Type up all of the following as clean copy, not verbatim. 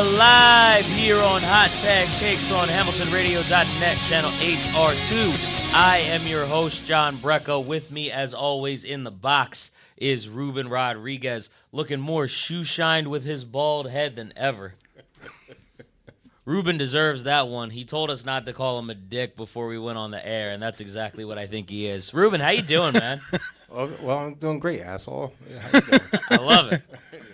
live here on Hot Tag Takes on HamiltonRadio.net, channel HR2. I am your host, John BRECKO. With me, as always, in the box is Ruben Rodriguez, looking more shoe-shined with his bald head than ever. Ruben deserves that one. He told us not to call him a dick before we went on the air, and that's exactly what I think he is. Ruben, how you doing, man? Well, I'm doing great, asshole. How you doing? I love it.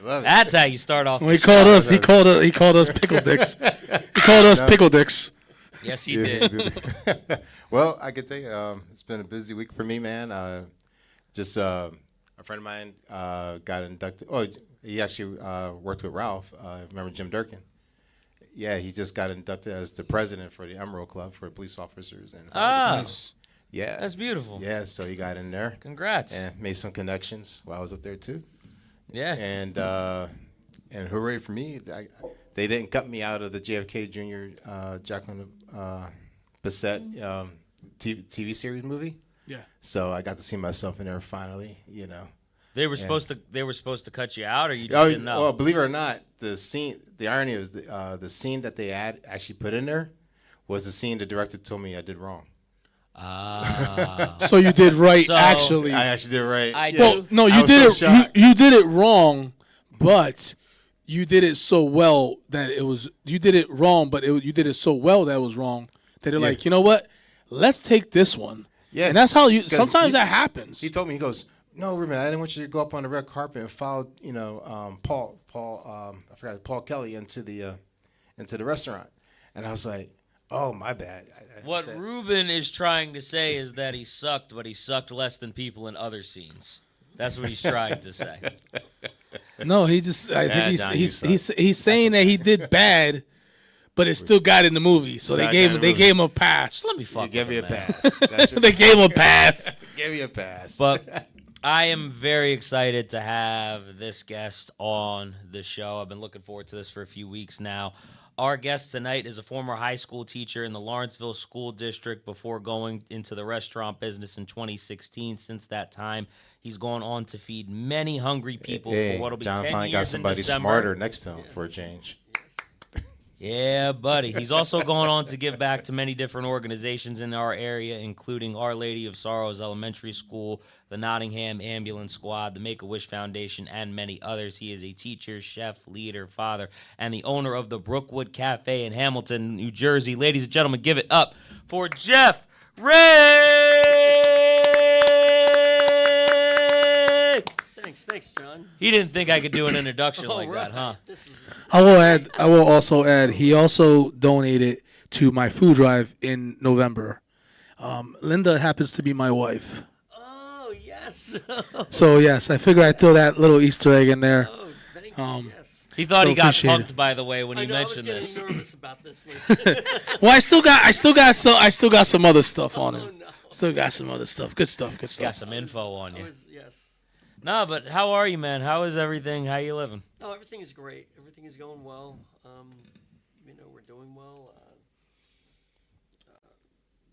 Love it. That's how you start off. Well, he called us pickle dicks. He called us pickle dicks. Yes, he did. Well, I could tell you, it's been a busy week for me, man. A friend of mine got inducted. Oh, he actually worked with Ralph. Remember Jim Durkin? Yeah, he just got inducted as the president for the Emerald Club for police officers. And Nice. Yeah. That's beautiful. Yeah, so he got in there. Congrats. And made some connections while I was up there, too. Yeah. And hooray for me, they didn't cut me out of the JFK Jr. Jacqueline Bisset TV series movie. Yeah. So I got to see myself in there finally, you know. They were supposed to cut you out, or you just didn't know? Well, believe it or not, the irony is the scene that they actually put in there was the scene the director told me I did wrong. So you did right, actually. I actually did right. You did it wrong, but you did it so well that it was. You did it wrong, but you did it so well that it was wrong. That they're like, you know what? Let's take this one. Yeah, and that's how you. Sometimes that happens. He told me, he goes, "No, Ruben, I didn't want you to go up on the red carpet and follow, Paul, Paul Kelly into the restaurant." And I was like, "Oh, my bad." What Ruben is trying to say is that he sucked, but he sucked less than people in other scenes. That's what he's trying to say. No, he just. I think he's saying that he did bad, but it still got in the movie. So they gave him a pass. Let me fuck. Give me a pass. They gave him a pass. Give me a pass. But I am very excited to have this guest on the show. I've been looking forward to this for a few weeks now. Our guest tonight is a former high school teacher in the Lawrenceville School District before going into the restaurant business in 2016. Since that time, he's gone on to feed many hungry people for what will be John 10 finally years got somebody in December. smarter next to him for a change. Yeah, buddy. He's also gone on to give back to many different organizations in our area, including Our Lady of Sorrows Elementary School, the Nottingham Ambulance Squad, the Make-A-Wish Foundation, and many others. He is a teacher, chef, leader, father, and the owner of the Brookwood Cafe in Hamilton, New Jersey. Ladies and gentlemen, give it up for Jeff Ray! Thanks, John. He didn't think I could do an introduction like that, huh? I will also add, he also donated to my food drive in November. Linda happens to be my wife. Oh, yes. So, yes, I figured I'd throw that little Easter egg in there. Oh, thank you, yes. He thought he got punked, by the way, when he mentioned this. I was getting nervous about this. Well, I still got some other stuff on it. Oh, no. Still got some other stuff. Good stuff. Got some info on you. Yes. No, but how are you, man? How is everything? How you living? Oh, everything is great. Everything is going well. We're doing well.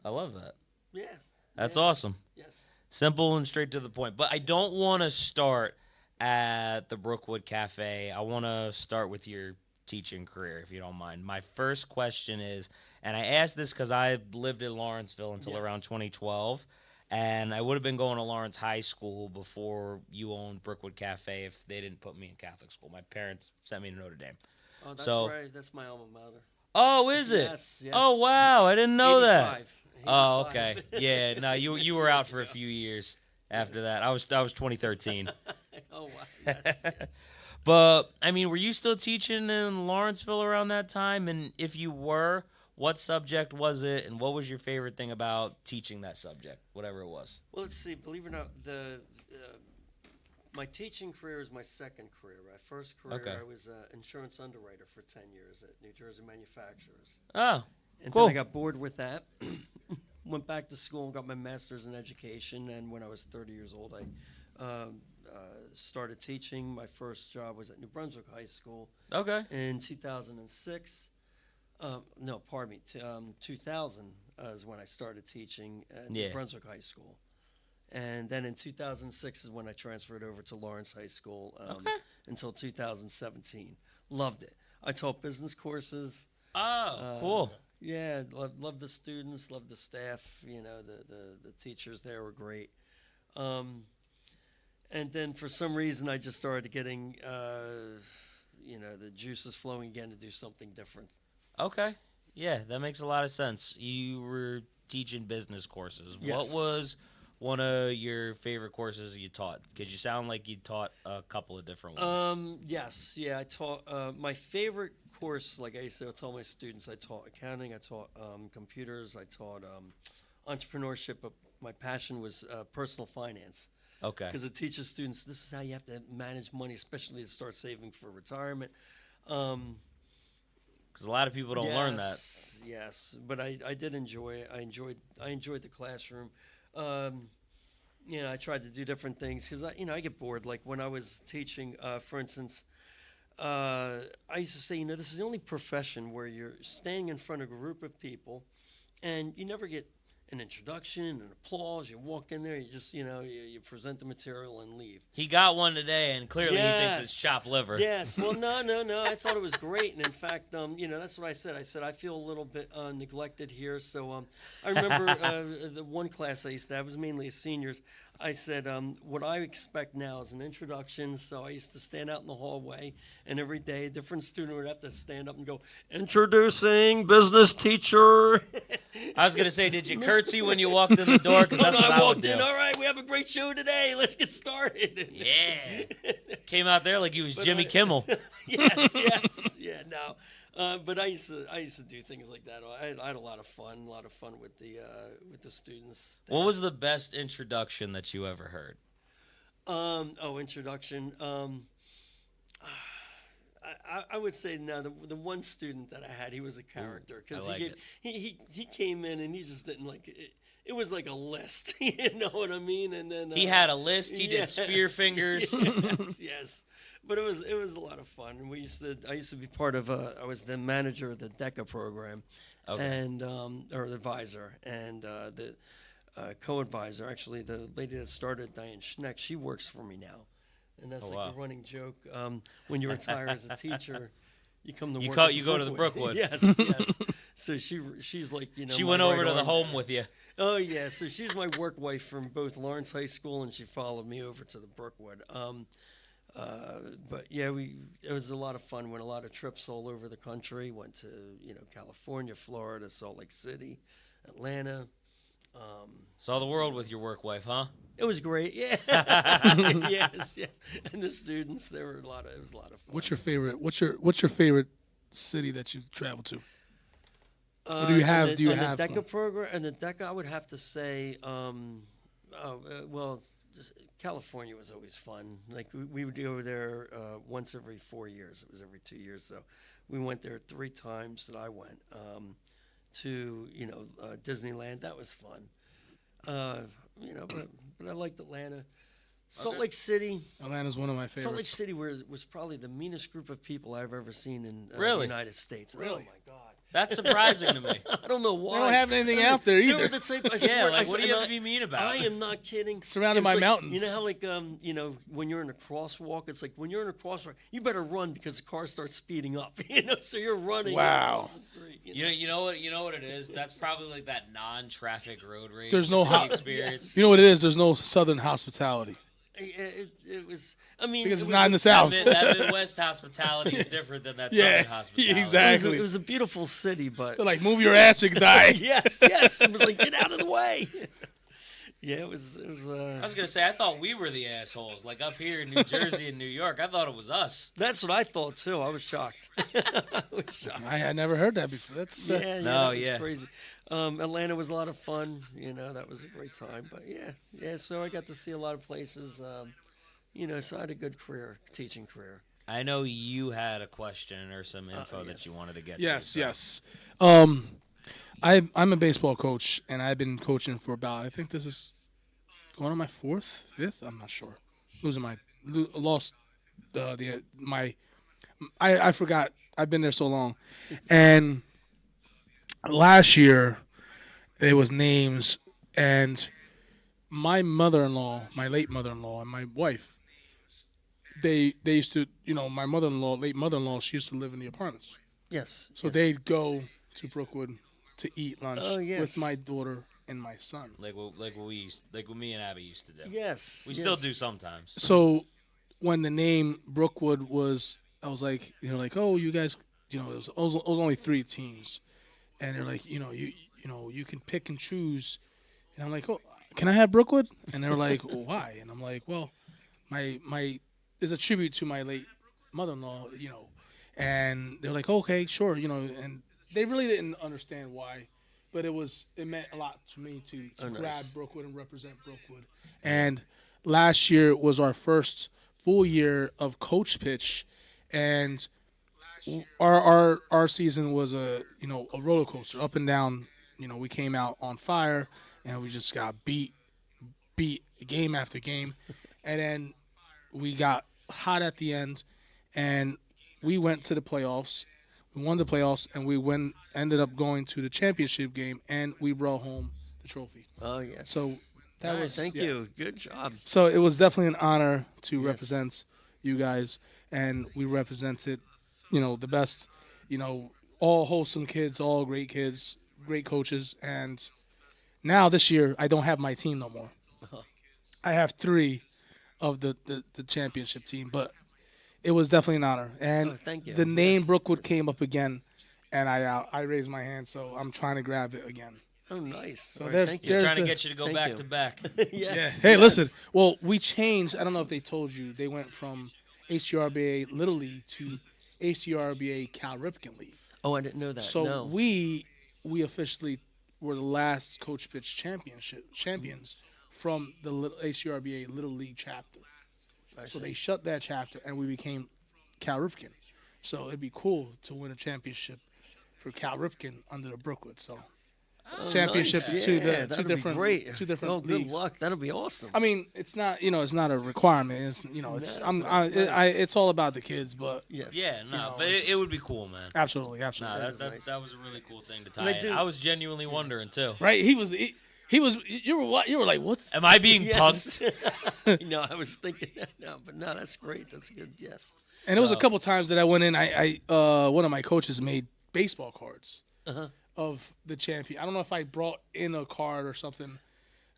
I love that. Yeah. That's awesome. Yes. Simple and straight to the point. But I don't want to start at the Brookwood Cafe. I want to start with your teaching career, if you don't mind. My first question is, and I asked this because I lived in Lawrenceville until around 2012, and I would have been going to Lawrence High School before you owned Brookwood Cafe if they didn't put me in Catholic school. My parents sent me to Notre Dame. Oh, that's right. That's my alma mater. Oh, is it? Yes. Oh, wow. I didn't know 85. that. 85. Oh, okay. Yeah, no, you were out for a few years after that. I was 2013. Oh, wow. Yes. But, I mean, were you still teaching in Lawrenceville around that time? And if you were, what subject was it, and what was your favorite thing about teaching that subject, whatever it was? Well, let's see. Believe it or not, my teaching career is my second career. My first career, I was an insurance underwriter for 10 years at New Jersey Manufacturers. Oh, and cool. then I got bored with that. Went back to school and got my master's in education. And when I was 30 years old, I started teaching. My first job was at New Brunswick High School. Okay. In 2006. 2000 is when I started teaching at New Brunswick High School. And then in 2006 is when I transferred over to Lawrence High School until 2017. Loved it. I taught business courses. Oh, cool. Yeah, love the students, love the staff. You know, the teachers there were great. And then for some reason, I just started getting, the juices flowing again to do something different. Okay. Yeah, that makes a lot of sense. You were teaching business courses. Yes. What was one of your favorite courses you taught? Because you sound like you taught a couple of different ones. Yes, yeah, I taught my favorite course. Like I used to tell my students, I taught accounting, I taught computers, I taught entrepreneurship. But my passion was personal finance. Okay. Because it teaches students this is how you have to manage money, especially to start saving for retirement. Because a lot of people don't learn that. Yes, but I did enjoy it. I enjoyed the classroom. I tried to do different things because I get bored. Like when I was teaching, for instance, I used to say, this is the only profession where you're standing in front of a group of people, and you never get an introduction, an applause. You walk in there, you just, you present the material and leave. He got one today, and clearly he thinks it's chopped liver. Yes. Well, no. I thought it was great, and in fact, that's what I said. I said I feel a little bit neglected here. So I remember the one class I used to have was mainly seniors. I said, what I expect now is an introduction. So I used to stand out in the hallway, and every day a different student would have to stand up and go, introducing business teacher. I was going to say, did you curtsy when you walked in the door? Because that's what I walked would in. do. All right, we have a great show today. Let's get started. Yeah. Came out there like he was Jimmy Kimmel. Yes. Yeah, no. But I used to do things like that. I had a lot of fun with the students. What was the best introduction that you ever heard? Introduction. I would say no. The one student that I had, he was a character because he came in and he just didn't like it. It was like a list, you know what I mean? And then he had a list. He did spear fingers. Yes. But it was a lot of fun. And I used to be part of I was the manager of the BRECKO program, and or the advisor, and the co-advisor. Actually, the lady that started, Diane Schneck, she works for me now, and that's the running joke. When you retire as a teacher, you come to work. You go to the Brookwood. Yes. So she's like She went over to the home with you. Oh yeah, so she's my work wife from both Lawrence High School, and she followed me over to the Brookwood. But yeah, it was a lot of fun. Went a lot of trips all over the country. Went to California, Florida, Salt Lake City, Atlanta. Saw the world with your work wife, huh? It was great. Yeah. yes. And the students, it was a lot of fun. What's your favorite city that you've traveled to? What do you have? The BRECKO program, and the BRECKO, I would have to say, just California was always fun. Like we would go over there once every 4 years. It was every 2 years. So we went there 3 times that I went to Disneyland. That was fun. But I liked Atlanta. Salt Lake City. Atlanta's one of my favorites. Salt Lake City was probably the meanest group of people I've ever seen in the United States. Really? Oh my God. That's surprising to me. I don't know why. They don't have anything out there either. They were the type, I swear, what do you have to be mean about? I am not kidding. Surrounded by mountains. You know how when you're in a crosswalk, it's like when you're in a crosswalk, you better run because the car starts speeding up. So you're running. Wow. Across the street, You know what it is? That's probably like that non-traffic road rage. There's no experience. Yes. You know what it is? There's no Southern hospitality. It was. I mean, Because it's not in the South. That Midwest hospitality is different than that Southern hospitality. Exactly. It was a beautiful city, but They're like, move your ass, you can die. yes. It was like, get out of the way. Yeah, it was. I was gonna say, I thought we were the assholes. Like up here in New Jersey and New York, I thought it was us. That's what I thought too. I was shocked. I had never heard that before. That's that was crazy. Atlanta was a lot of fun. That was a great time. But yeah. So I got to see a lot of places. So I had a good teaching career. I know you had a question or some info that you wanted to get to. Yes. I'm a baseball coach, and I've been coaching for about, I think this is going on my 4th, 5th. I'm not sure. Lost I forgot. I've been there so long. And last year, there was names, and my mother-in-law, my late mother-in-law, and my wife, they used to, my mother-in-law, late mother-in-law, she used to live in the apartments. Yes. So yes. they'd go to Brookwood to eat lunch Oh, yes. with my daughter and my son. Like what me and Abby used to do. Yes. We still do sometimes. So when the name Brookwood was, I was like, oh, you guys, it was only 3 teams, and they're like, you can pick and choose, and I'm like, oh, can I have Brookwood? And they're like, well, why? And I'm like, well, my is a tribute to my late mother-in-law, and they're like, okay, sure, and they really didn't understand why, but it meant a lot to me to grab nice. Brookwood and represent Brookwood. And last year was our first full year of coach pitch, and our season was a roller coaster, up and down. We came out on fire, and we just got beat game after game, and then we got hot at the end, and we went to the playoffs. We won the playoffs, and we ended up going to the championship game, and we brought home the trophy. Oh, yes. So that was Thank you. Good job. So it was definitely an honor to Yes. represent you guys, and we represented, the best, all wholesome kids, all great kids, great coaches, and now this year I don't have my team no more. I have 3 of the championship team, but it was definitely an honor. And Oh, thank you. the name Yes. Brookwood came up again, and I raised my hand, so I'm trying to grab it again. Oh, nice. So All right, there's- thank He's you. there's trying to the- get you to go Thank back you. to back. Yes. Hey, yes. listen. Well, we changed. I don't know if they told you. They went from HCRBA Little League to HCRBA Cal Ripken League. Oh, I didn't know that. So no. we officially were the last Coach Pitch champions from the HCRBA Little League chapter. I So see. they shut that chapter, and we became Cal Ripken. So it'd be cool to win a championship for Cal Ripken under the Brookwood. So Oh, championship nice. to Yeah, two that'd be different great. two different Oh, good leagues. luck. That'll be awesome. I mean, it's not it's not a requirement. It's it's No, that's nice. it's all about the kids, but Yes. Yeah, no, know, but it's- it would be cool, man. absolutely, Nah, absolutely. That is nice. that was a really cool thing to And I tie in. do- I was genuinely wondering too. Right? He was you were like, what's Am I being Yes. punked? No, I was thinking that now, but no, that's great. That's good. Yes. And it was a So- couple times that I went in. I one of my coaches made baseball cards of the champion. I don't know if I brought in a card or something.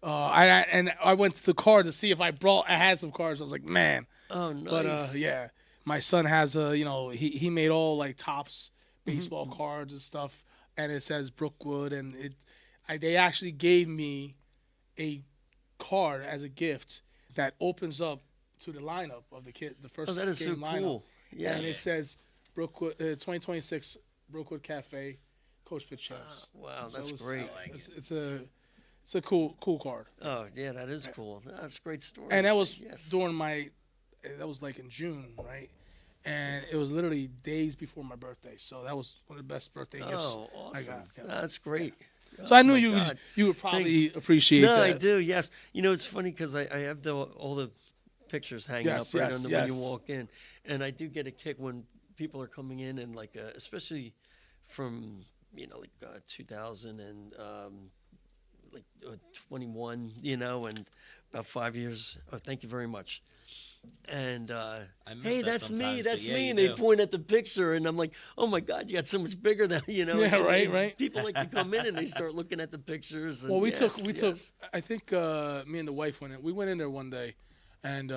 I went to the card to see if I had some cards. I was like, man. Oh, nice. But yeah, my son has he made all like Topps baseball cards and stuff, and it says Brookwood, and they actually gave me a card as a gift that opens up to the lineup of the first Oh, that is so game lineup. cool. And it Yes. says Brookwood 2026 Brookwood Cafe Coach Pitch Champs. Wow, So that's it was- great. It's a cool card. Oh, yeah, that is cool. That's a great story. And that was yes. during that was like in June, right? And it was literally days before my birthday. So that was one of the best birthday gifts Oh, I awesome. got. Yeah. That's great. So I knew my you God. you would probably Thanks. appreciate No, that. I do. Yes. It's funny because I have all the pictures hanging Yes, up right yes, under yes. when you walk in, and I do get a kick when people are coming in and like especially from 2000 and 21, and about 5 years. Oh, thank you very much. And miss hey, that that's me, sometimes, that's but yeah, me. you And they do. point at the picture, and I'm like, oh my God, you got so much bigger than Yeah, and right, right. People like to come in and they start looking at the pictures. And Well, we yes, took. yes. I think me and the wife went in. We went in there one day, and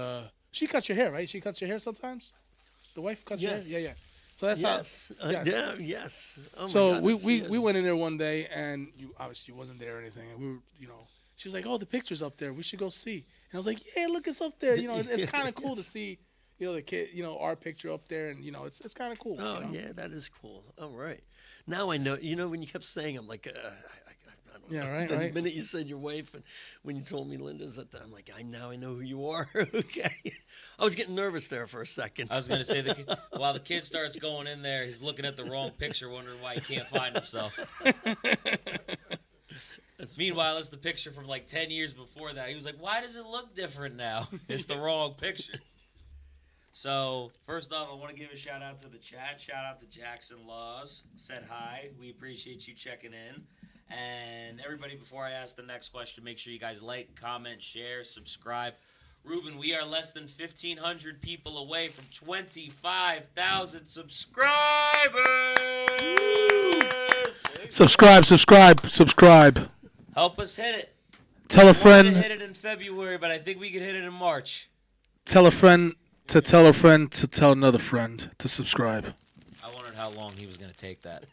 she cuts your hair, right? She cuts your hair sometimes. The wife cuts Yes. your hair. Yeah. So that's Yes. how. Yes. Yeah. Yes. Oh my So God, we that's- we, yes. we went in there one day, and you obviously wasn't there or anything. And we were, she was like, "Oh, the picture's up there. We should go see." And I was like, "Yeah, look, it's up there. It's kind of cool to see, the kid, our picture up there, and it's kind of cool." Oh yeah, that is cool. All right. Now I know. When you kept saying, I'm like, I don't Yeah, know. right, And right. The minute you said your wife, and when you told me Linda's, I'm like, I know who you are. Okay. I was getting nervous there for a second. I was gonna say while the kid starts going in there, he's looking at the wrong picture, wondering why he can't find himself. Meanwhile, it's the picture from like 10 years before that. He was like, "Why does it look different now? It's the wrong picture." So first off, I want to give a shout out to the chat. Shout out to Jackson Laws. Said hi. We appreciate you checking in. And everybody, before I ask the next question, make sure you guys like, comment, share, subscribe. Ruben, we are less than 1,500 people away from 25,000 subscribers. Subscribe. Help us hit it. Tell a I wanted to friend. hit it in February, but I think we could hit it in March. Tell a friend to tell a friend to tell another friend to subscribe. I wondered how long he was going to take that.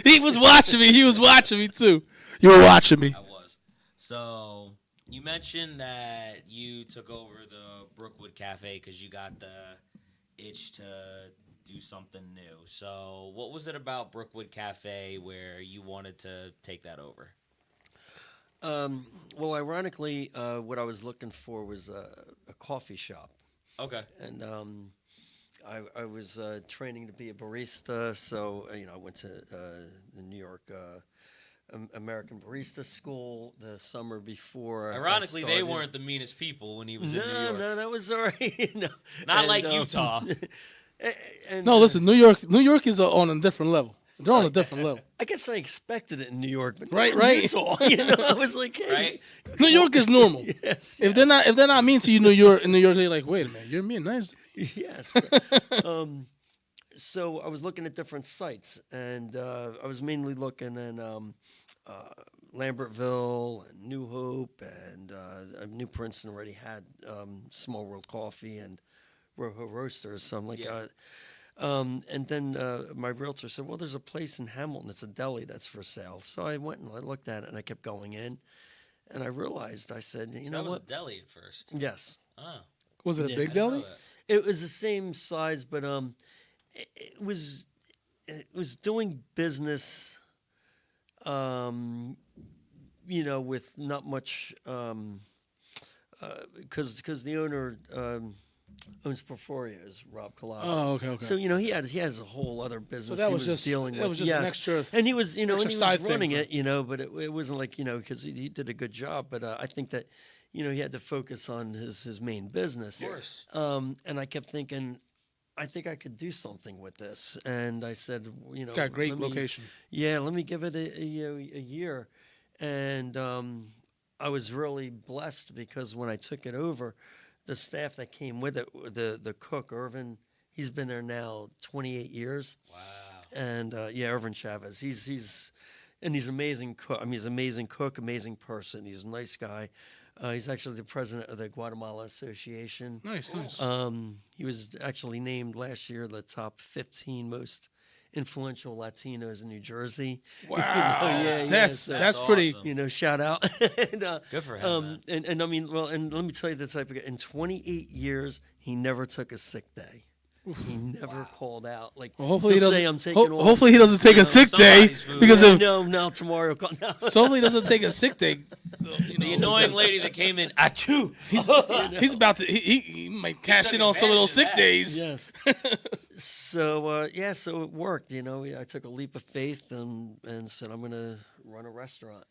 He was watching me. He was watching me too. You were watching me. I was. So you mentioned that you took over the Brookwood Cafe because you got the itch to do something new. So what was it about Brookwood Cafe where you wanted to take that over? Well, ironically, what I was looking for was a coffee shop. Okay. And I was training to be a barista, so I went to the New York American Barista School the summer before. Ironically, they weren't the meanest people when he was in New York. No, that was all right. No. Not like Utah. No, listen, New York is on a different level. They're on a different level. I guess I expected it in New York, but Right. Utah, I was like, hey. Right? New York is normal. Yes. If they're not mean to you, in New York, they're like, wait a minute, you're being nice to me. Yes. So I was looking at different sites, and I was mainly looking in Lambertville and New Hope, and New Princeton already had Small World Coffee and Rojo Roasters. So I'm like, Yeah. and then my realtor said, well, there's a place in Hamilton. It's a deli that's for sale. So I went and I looked at it, and I kept going in, and I realized, I said, you So know that was what? a deli at first. Yes. Oh. Was it a Yeah, big I didn't know deli? that. It was the same size, but it was doing business, with not much, because the owner owns Porforios, Rob Collado. Oh, okay. So he has a whole other business that he was was just- dealing that with. was just an extra- and he was extra and he side was thing running for- it, but it wasn't like because he did a good job. But I think that he had to focus on his main business. Of course. And I kept thinking, I think I could do something with this. And I said, Got a great let me- location. Yeah, let me give it a year. And I was really blessed because when I took it over, the staff that came with it, the cook, Irvin, he's been there now 28 years. Wow. And Irvin Chavez, he's an amazing cook. I mean, he's an amazing cook, amazing person. He's a nice guy. He's actually the president of the Guatemala Association. Nice. He was actually named last year the top 15 most influential Latinos in New Jersey. Wow. That's That's pretty. awesome. Shout out. And, Good for him, man. and I mean, well, and let me tell you the type of guy. In 28 years, he never took a sick day. He never called out. Like, Well, hopefully he he'll doesn't. say, I'm taking off. Hopefully he doesn't take a sick day somebody's food. because of. No, tomorrow. No. So hopefully he doesn't take a sick day. So, The annoying lady that came in, achoo. He's about to. He might cash in on some of those sick days. Yes. So so it worked. I took a leap of faith and said I'm going to run a restaurant.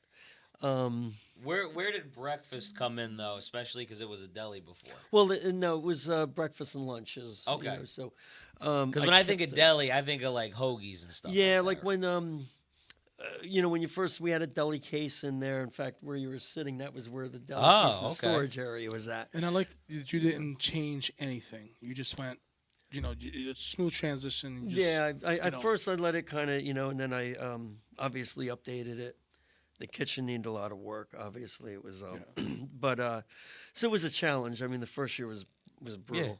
Where did breakfast come in though, especially because it was a deli before? Well, no, it was breakfast and lunches. Okay. So Because when I think of deli, I think of like hoagies and stuff. yeah, like like that. when when we had a deli case in there. In fact, where you were sitting, that was where the deli case and okay. storage area was at. And I like that you didn't change anything. You just went, a smooth transition. You just, Yeah, at first I let it kind of, and then I obviously updated it. The kitchen needed a lot of work. Obviously, it was, but so it was a challenge. I mean, the first year was brutal,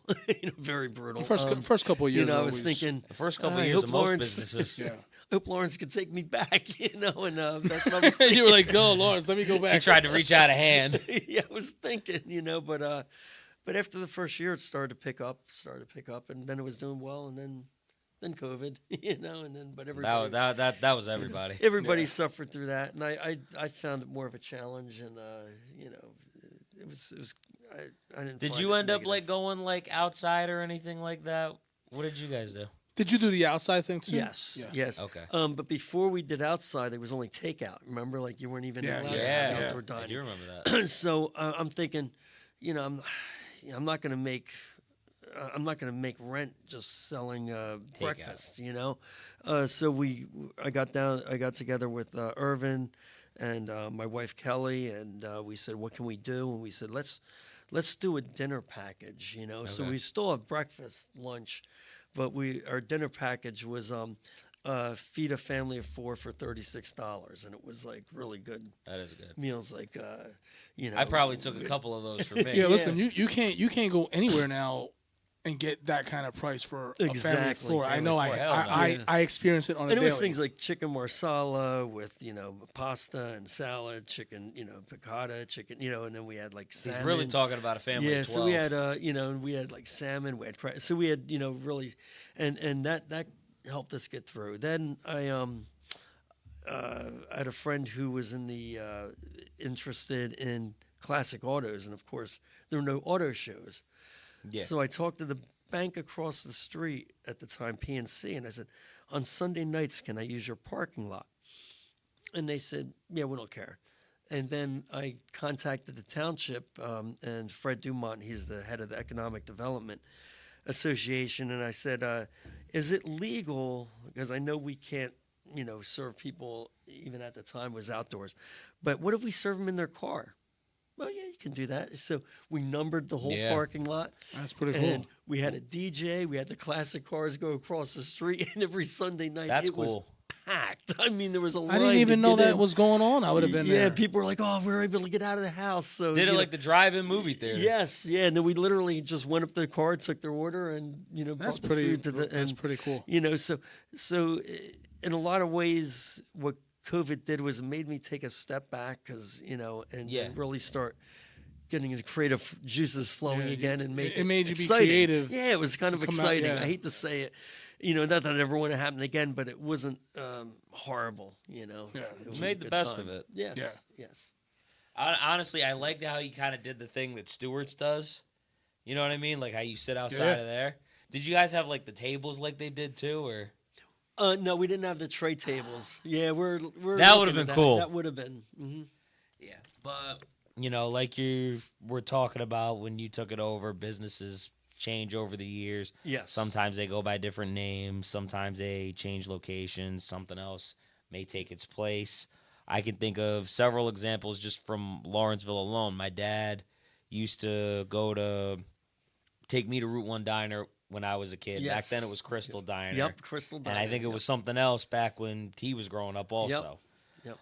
very brutal. First couple of years. I was always- thinking The first couple I of years hope of most Lawrence- businesses. Yeah. I hope Lawrence could take me back, and that's what I was thinking. You were like, "Oh, Lawrence, let me go back." He tried to reach out a hand. Yeah, I was thinking, but after the first year, it started to pick up, and then it was doing well, and then COVID, and then but everybody That was everybody. everybody suffered through that, and I found it more of a challenge, and it was I didn't. Did find you it end up negative. like going like outside or anything like that? What did you guys do? Did you do the outside thing too? Yes, Yeah. yes. Okay. But before we did outside, there was only takeout. Remember, like you weren't even Yeah, allowed to Yeah, have outdoor I dining. do remember that. So I'm thinking, I'm not going to make. I'm not going to make rent just selling breakfast, So I got together with Irvin, and my wife Kelly, and we said, what can we do? And we said, let's do a dinner package, you know. So Okay. we still have breakfast, lunch, but our dinner package was feed a family of 4 for $36, and it was like really good That is good. meals, like you know. I probably took a couple of those for me. Yeah, listen, you can't go anywhere now and get that kind of price for a family of Exactly. 4. I know Family of 4, hell no. I experience it on a And it daily. was things like chicken marsala with, you know, pasta and salad, chicken, you know, piccata, chicken, you know, and then we had like salmon. He's really talking about a family Yeah, of 12. so we had, you know, we had like salmon. So we had, you know, really, and that helped us get through. Then I had a friend who was interested in classic autos, and of course there were no auto shows. Yeah. So I talked to the bank across the street at the time, PNC, and I said, on Sunday nights, can I use your parking lot? And they said, yeah, we don't care. And then I contacted the township, and Fred Dumont, he's the head of the Economic Development Association, and I said, is it legal, because I know we can't, you know, serve people, even at the time was outdoors, but what if we serve them in their car? Well, yeah, you can do that. So we numbered the whole Yeah. parking lot. That's pretty cool. And we had a DJ. We had the classic cars go across the street, and every Sunday night That's it was cool. packed. I mean, there was a line. I didn't even to know get that in. was going on. I would have been Yeah, there. people were like, "Oh, we were able to get out of the house." So Did it you like the drive-in movie theater? Yes, yeah, and then we literally just went up to the car, took their order, and you know, That's brought the pretty. food to the. That's And, pretty cool. you know, so in a lot of ways, what COVID did was it made me take a step back, because you know, and Yeah. really start getting the creative juices flowing Yeah, again, and make it made you be exciting. creative. Yeah, it was kind of Come out, exciting. yeah. I hate to say it, you know, not that it ever want to happen again, but it wasn't horrible. You know, Yeah. It was made a the good best time. of it. Yes, Yeah. yes. Honestly, I liked how you kind of did the thing that Stewart's does. You know what I mean? Like how you sit outside Yeah. of there. Did you guys have like the tables like they did too, or? No, we didn't have the tray tables. Yeah, we're That looking would've at been cool. That would have been. Hmm. Yeah, but you know, like you were talking about when you took it over, businesses change over the years. Yes. Sometimes they go by different names. Sometimes they change locations. Something else may take its place. I can think of several examples just from Lawrenceville alone. My dad used to take me to Route 1 Diner when I was a kid. Back Yes. then it was Crystal Diner. Yep, Crystal Diner. And I think it yep. was something else back when he was growing up also. Yep.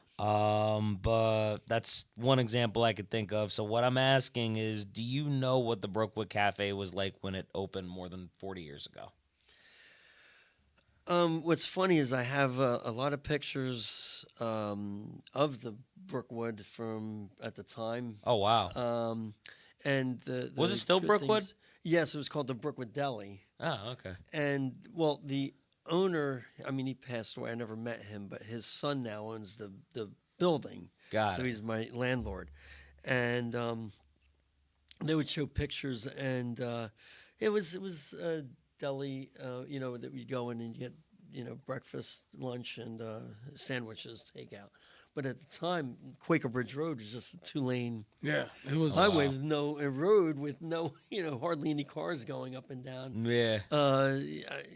But that's one example I could think of. So what I'm asking is, do you know what the Brookwood Cafe was like when it opened more than 40 years ago? What's funny is I have a lot of pictures of the Brookwood from at the time. Oh, wow. And the Was it still good Brookwood? things- Yes, it was called the Brookwood Deli. Oh, okay. And well, the owner, I mean, he passed away. I never met him, but his son now owns the building. Got So it. he's my landlord, and they would show pictures, and it was a deli, you know, that we go in and you get, you know, breakfast, lunch, and sandwiches takeout. But at the time, Quaker Bridge Road was just a 2-lane Yeah, it was. highway with a road with no, you know, hardly any cars going up and down. Yeah.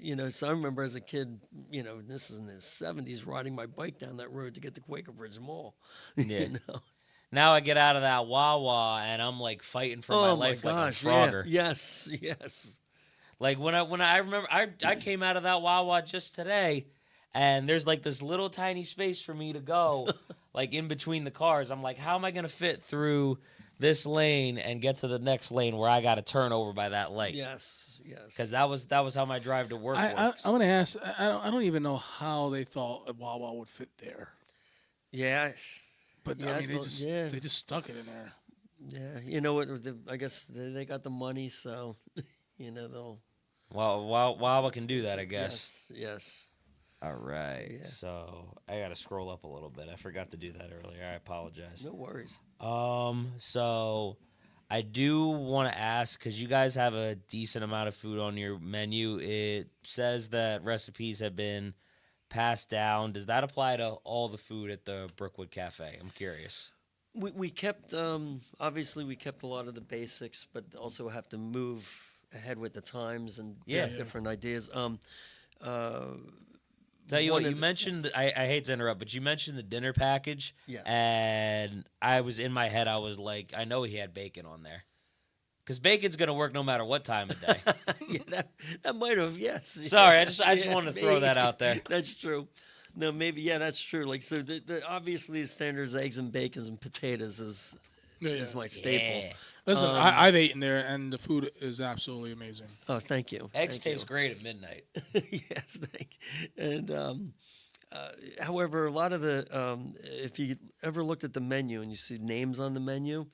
You know, so I remember as a kid, you know, this is in his 70s, riding my bike down that road to get to Quaker Bridge Mall. Yeah. You know? Now I get out of that Wawa and I'm like fighting for my life like a Frogger. yeah. Yes. Like when I remember I came out of that Wawa just today, and there's like this little tiny space for me to go, like in between the cars. I'm like, how am I gonna fit through this lane and get to the next lane where I got to turn over by that light? Yes. Because that was how my drive to work I works. want to ask. I don't even know how they thought a Wawa would fit there. Yeah. But Yeah, I I mean, thought- they just stuck it in there. Yeah. You know what? I guess they got the money, so, you know, they'll. Well, Wawa can do that, I guess. Yes. All right. Yeah. So I got to scroll up a little bit. I forgot to do that earlier. I apologize. No worries. So I do want to ask, because you guys have a decent amount of food on your menu. It says that recipes have been passed down. Does that apply to all the food at the Brookwood Cafe? I'm curious. We kept, obviously, we kept a lot of the basics, but also have to move ahead with the times and Yeah. different ideas. Tell you what, you mentioned, I hate to interrupt, but you mentioned the dinner package. Yes. And I was in my head, I was like, I know he had bacon on there. Because bacon's going to work no matter what time of day. Yeah, that might have, yes. Sorry, I just wanted to throw maybe. that out there. That's true. No, maybe, yeah, that's true. Like, so obviously the standards, eggs and bacon and potatoes is my staple. Yeah. Listen, I've eaten there, and the food is absolutely amazing. Oh, thank you. Eggs Thank taste great at midnight. Yes, thank you. And however, a lot of the if you ever looked at the menu and you see names on the menu,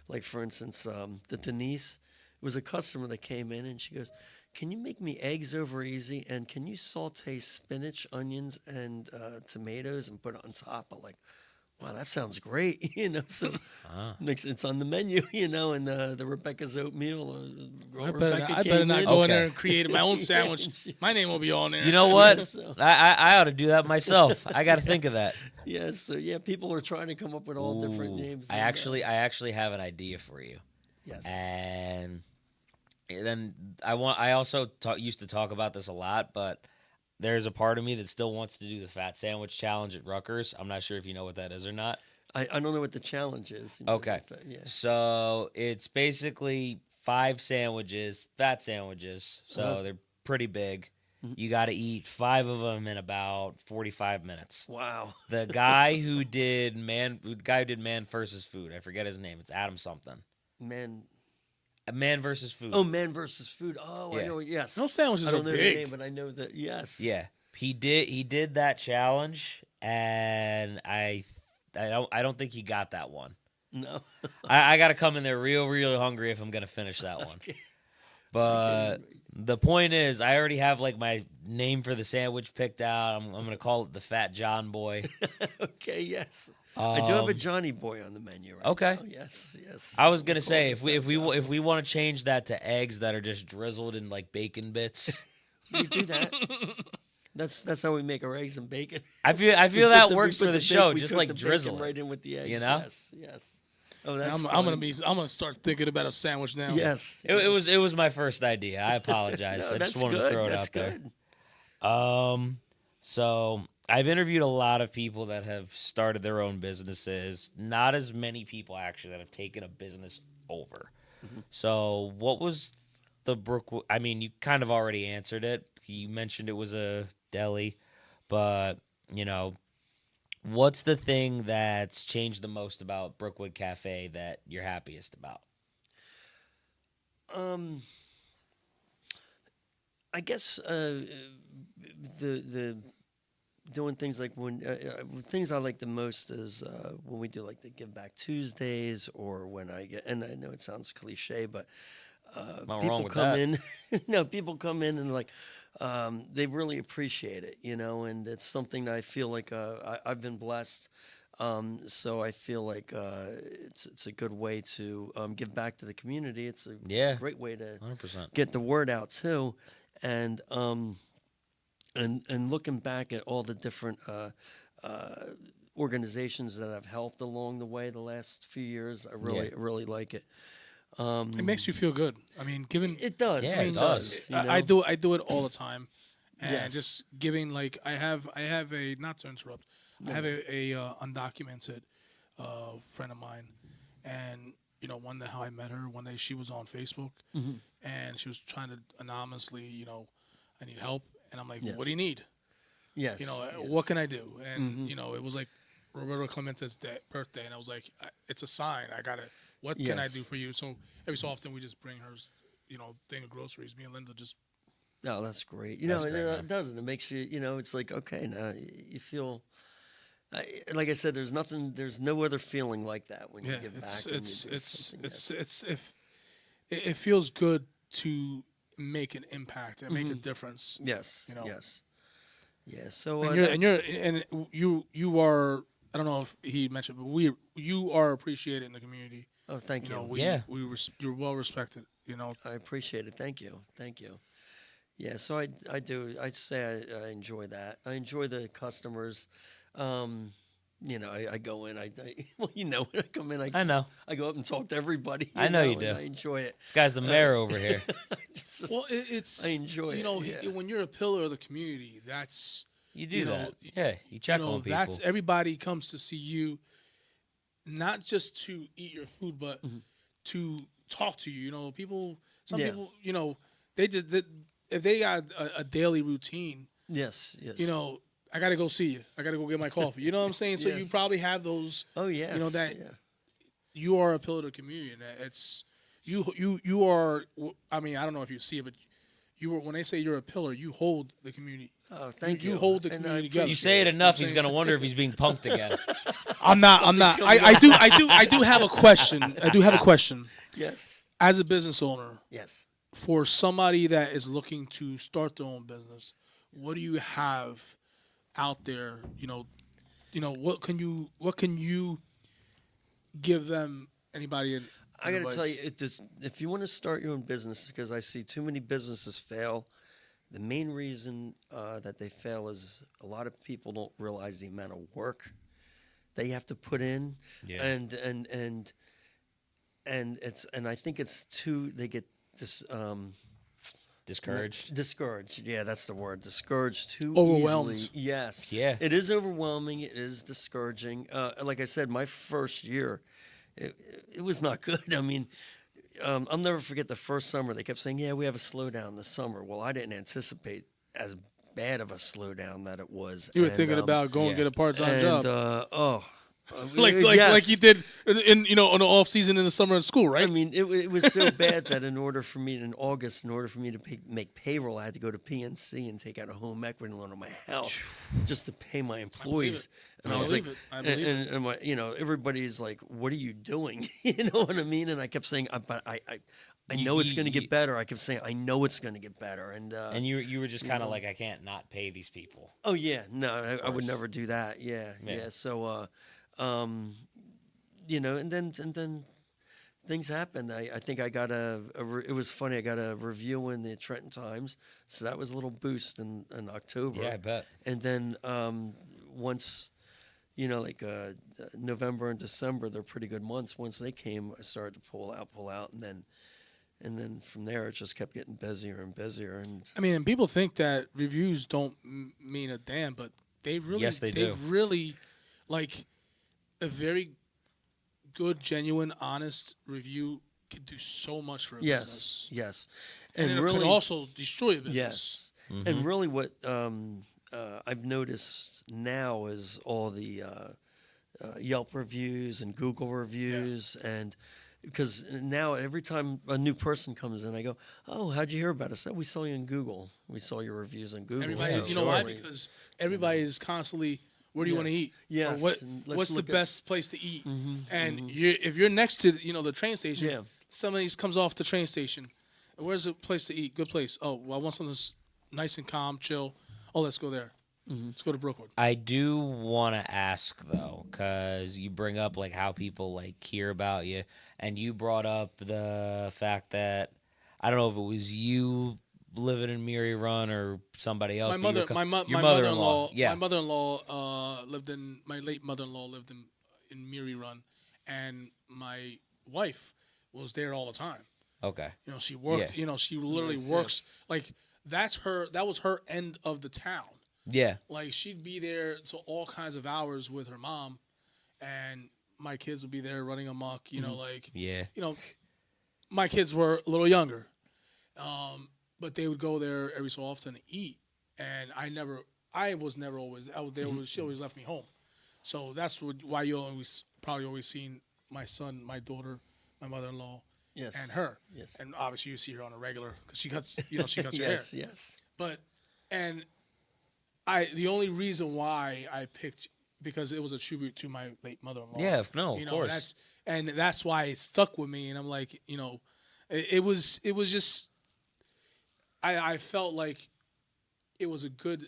like for instance, the Denise, it was a customer that came in and she goes, "Can you make me eggs over easy? And can you saute spinach, onions, and tomatoes and put it on top?" I'm like, wow, that sounds great, So it's on the menu, and the Rebecca's oatmeal. I better not go in there and create my own sandwich. My name will be on there. You know what? Yeah, so- I ought to do that myself. I got to think of that. Yes, so yeah, people are trying to come up with all different names. I actually have an idea for you. Yes. And then I also used to talk about this a lot, but there's a part of me that still wants to do the fat sandwich challenge at Rutgers. I'm not sure if you know what that is or not. I don't know what the challenge is. Okay. Yeah. So it's basically 5 sandwiches, fat sandwiches. So they're pretty big. You got to eat 5 of them in about 45 minutes. Wow. The guy who did Man versus Food. I forget his name. It's Adam something. Man versus Food. Oh, Man versus Food. Oh, Yeah. I know. Yes. Those sandwiches I don't are know big. the name, but I know that. Yes. Yeah, he did that challenge, and I don't think he got that one. No. I got to come in there real hungry if I'm gonna finish that one. Okay. But the point is, I already have like my name for the sandwich picked out. I'm gonna call it the Fat John Boy. Okay. Yes. I do have a Johnny Boy on the menu. Right Okay. now. Yes. Yes. I was gonna say if we want to change that to eggs that are just drizzled in like bacon bits. We do that. That's how we make our eggs and bacon. I feel that works for the show, just like drizzle right in with the eggs. you know? Yes. Oh, that's I'm gonna start thinking about a sandwich now. Yes. It was my first idea. I apologize. No, I just that's wanted good. to throw it That's out there. good. So I've interviewed a lot of people that have started their own businesses. Not as many people actually that have taken a business over. Mm-hmm. So what was the Brookwood? I mean, you kind of already answered it. You mentioned it was a deli, but what's the thing that's changed the most about Brookwood Cafe that you're happiest about? I guess the doing things like when things I like the most is when we do like the Give Back Tuesdays, or when I get, and I know it sounds cliche, but people come in. No, people come in and like they really appreciate it, and it's something that I feel like I've been blessed. So I feel like it's a good way to give back to the community. It's a great way to 100%. get the word out too, and looking back at all the different organizations that I've helped along the way the last few years, I really like it. It makes you feel good. I mean, giving It does. Yeah, it does. I do it all the time, and Yes. just giving like I have a, not to interrupt, I have a undocumented friend of mine, and one day how I met her, one day she was on Facebook, and she was trying to announceally, I need help, and I'm like, Yes. what do you need? Yes. What can I do? And it was like Roberto Clemente's birthday, and I was like, it's a sign. I gotta. What can I Yes. do for you? So every so often we just bring her, thing of groceries. Me and Linda just. No, that's great. That's great, man. It doesn't. It makes you, it's like, okay, now you feel. Like I said, there's no other feeling like that when you give back. It feels good to make an impact and make a difference. Yes. Yes. Yeah. So And you are. I don't know if he mentioned, but you are appreciated in the community. Oh, thank you. You're well respected. I appreciate it. Thank you. Yeah, so I do. I'd say I enjoy that. I enjoy the customers. I go in. when I come in, I know. I go up and talk to everybody. I know you and do. I enjoy it. This guy's the mayor over here. Well, it's I enjoy it. when you're a pillar of the community, that's You do that. Yeah, you check on people. That's everybody comes to see you, not just to eat your food, but to talk to you. You know, some people, they just if they got a daily routine. Yes. You know, I got to go see you. I got to go get my coffee. You know what I'm saying? So you probably have those. Oh yes. You know that you are a pillar of the community. And it's you are. I mean, I don't know if you see it, but when they say you're a pillar, you hold the community. Oh, thank you. You hold the community together. You say it enough, he's gonna wonder if he's being punked again. I'm not. I do have a question. I do have a question. Yes. As a business owner, Yes. for somebody that is looking to start their own business, what do you have out there? What can you give them? Anybody? I got to tell you, if you want to start your own business, because I see too many businesses fail. The main reason that they fail is a lot of people don't realize the amount of work they have to put in, and I think it's they get this Discouraged. Discouraged, yeah, that's the word. Discouraged too Overwhelmed. easily. Yes, Yeah. it is overwhelming. It is discouraging. Like I said, my first year, it was not good. I mean. I'll never forget the first summer. They kept saying, "Yeah, we have a slowdown this summer." Well, I didn't anticipate as bad of a slowdown that it was. You were thinking about going and get a part-time job, like you did on the off season in the summer at school, right? I mean, it was so bad that in order for me to make payroll, I had to go to PNC and take out a home equity loan on my house just to pay my employees. And I was like, everybody's like, "What are you doing?" You know what I mean? And I kept saying, "But I know it's going to get better." I kept saying, "I know it's going to get better." And you were just kind of like, I can't not pay these people. Oh yeah, no, I would never do that. Yeah. So, and then things happened. I think I got it was funny. I got a review in the Trenton Times, so that was a little boost in October. Yeah, I bet. And then once. November and December, they're pretty good months. Once they came, I started to pull out, and then from there, it just kept getting busier and busier. And I mean, and people think that reviews don't mean a damn, but they really, they do. Really, like a very good, genuine, honest review can do so much for a business. Yes, and it really, can also destroy a business. Yes, and really, what I've noticed now is all the Yelp reviews and Google reviews, and because now every time a new person comes in, I go, "Oh, how'd you hear about us?" "Oh, we saw you in Google. We saw your reviews on Google." Everybody, why? Because everybody is constantly, where do you want to eat? Yes. Or what's the best place to eat? And if you're next to the train station, somebody comes off the train station. Where's the place to eat? Good place. Oh, well, I want something nice and calm, chill. Oh, let's go there. Let's go to Brookwood. I do want to ask though, because you bring up like how people like hear about you, and you brought up the fact that I don't know if it was you living in Myriad or somebody else. My your mother-in-law. Yeah. My mother-in-law lived in. My late mother-in-law lived in Myriad, and my wife was there all the time. Okay. She worked. She literally works like that's her. That was her end of the town. Yeah. Like she'd be there to all kinds of hours with her mom, and my kids would be there running amok. My kids were a little younger, but they would go there every so often to eat, and I was never always out there. She always left me home, so that's why you probably always seen my son, my daughter, my mother-in-law, and her. Yes. And obviously you see her on a regular because she cuts her hair. Yes. But the only reason why I picked, because it was a tribute to my late mother-in-law. Yeah, no, of course. That's why it stuck with me. And I'm like, it was just, I felt like it was a good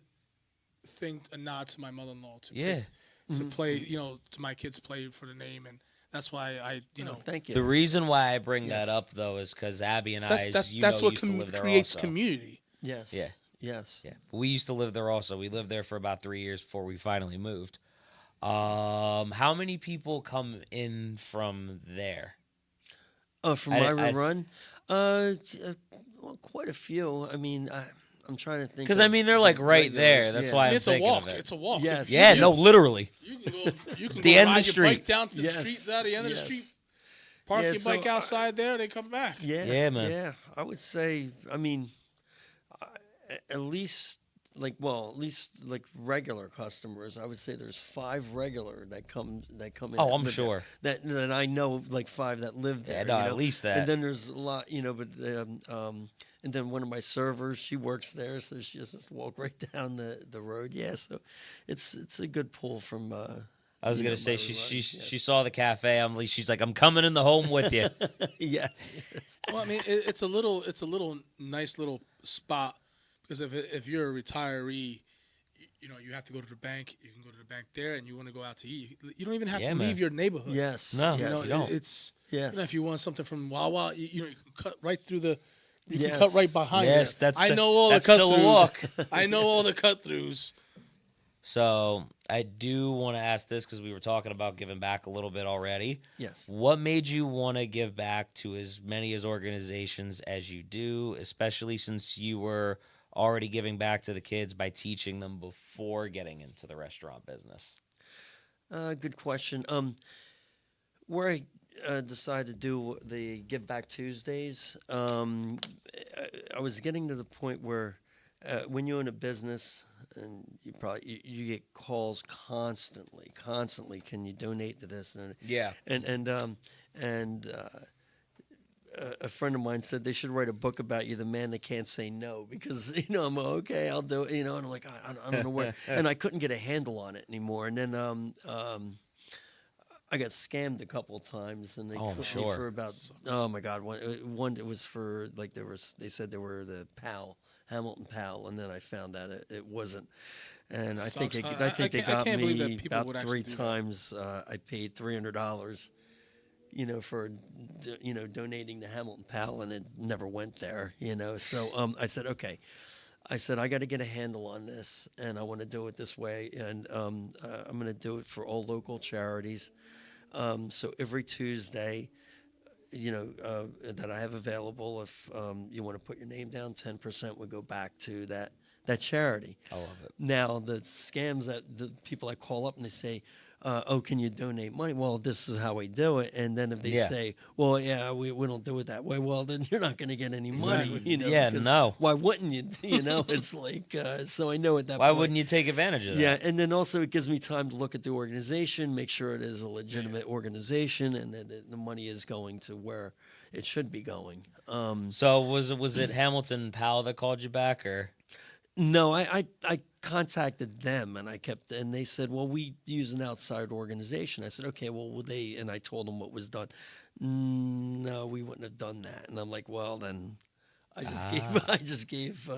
thing, a nod to my mother-in-law to play, to my kids play for the name. And that's why thank you. The reason why I bring that up though is because Abby and that's what used to live there creates also. Community. Yes. Yeah. Yes. Yeah. We used to live there also. We lived there for about 3 years before we finally moved. How many people come in from there? From Myriad Run? Well, quite a few. I mean, I'm trying to think. Because I mean, they're like right there. That's why I'm It's a thinking walk. of it. It's a walk. Yes. Yeah, no, literally. You can go. You can The go end of ride the your street. bike down to the street, out the end of the street. Park Yeah, your so bike outside there. They come back. Yeah, man. Yeah, I would say. I mean, at least like regular customers. I would say there's 5 regular that come in. Oh, I'm live sure. there. That I know, like 5 that live there. Yeah, no, you know? at least that. And then there's a lot, but and then one of my servers, she works there, so she just walk right down the road. Yeah, so it's a good pull from. I was gonna say my she yes. saw the cafe. She's like, I'm coming in the home with you. yes. Well, I mean, it's a little nice little spot because if you're a retiree, you have to go to the bank. You can go to the bank there, and you want to go out to eat. You don't even have to leave your neighborhood. Yes. No, yes. you don't. It's Yes. if you want something from Wawa, you can cut right through the. You Yes. can cut right behind. Yes, it. that's I the- know all that's the cut still a throughs. walk. I know all the cut throughs. So I do want to ask this because we were talking about giving back a little bit already. Yes. What made you want to give back to as many as organizations as you do, especially since you were already giving back to the kids by teaching them before getting into the restaurant business? Good question. Where I decided to do the Give Back Tuesdays, I was getting to the point where when you own a business and you get calls constantly, can you donate to this? Yeah. And a friend of mine said they should write a book about you, the man that can't say no, because I'm okay, I'll do it, and I'm like I don't know where, and I couldn't get a handle on it anymore, and then I got scammed a couple of times, and they Oh, I'm put sure. me for about oh my god, one it was for like they said they were the Hamilton Pal, and then I found out it wasn't. And I think Sucks. I think they got can't believe that me people would about actually 3 do that. times. I paid $300, for donating to Hamilton Pal, and it never went there. So I said, okay. I said I got to get a handle on this, and I want to do it this way, and I'm going to do it for all local charities. So every Tuesday, that I have available, if you want to put your name down, 10% would go back to that charity. I love it. Now, the scams that the people I call up and they say, oh, can you donate money? Well, this is how we do it. And then if they say, well, yeah, we don't do it that way, well, then you're not going to get any money. Yeah, because no. Why wouldn't you? It's like, so I know at that Why point. wouldn't you take advantage of that? Yeah, and then also it gives me time to look at the organization, make sure it is a legitimate organization, and that the money is going to where it should be going. So was it Hamilton Powell that called you back, or? No, I contacted them, and they said, well, we use an outside organization. I said, okay, well, will they? And I told them what was done. No, we wouldn't have done that. And I'm like, well, then I just gave.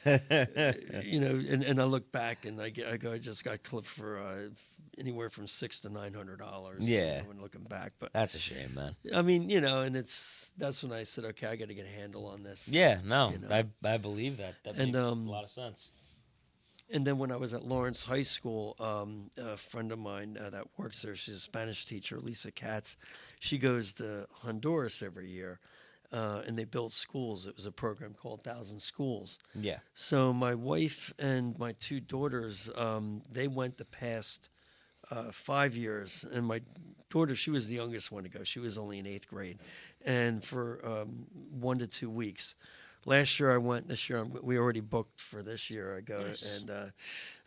And I look back and I just got clipped for anywhere from $600 to $900. Yeah. When looking back, but That's a shame, man. I mean, and that's when I said, okay, I got to get a handle on this. Yeah, no, I believe that. That And, makes a lot of sense. And then when I was at Lawrence High School, a friend of mine that works there, she's a Spanish teacher, Lisa Katz. She goes to Honduras every year, and they build schools. It was a program called 1,000 Schools. Yeah. So my wife and my 2 daughters, they went the past 5 years. And my daughter, she was the youngest one to go. She was only in 8th grade. And for 1 to 2 weeks. Last year I went. This year we already booked for this year. I go Nice. and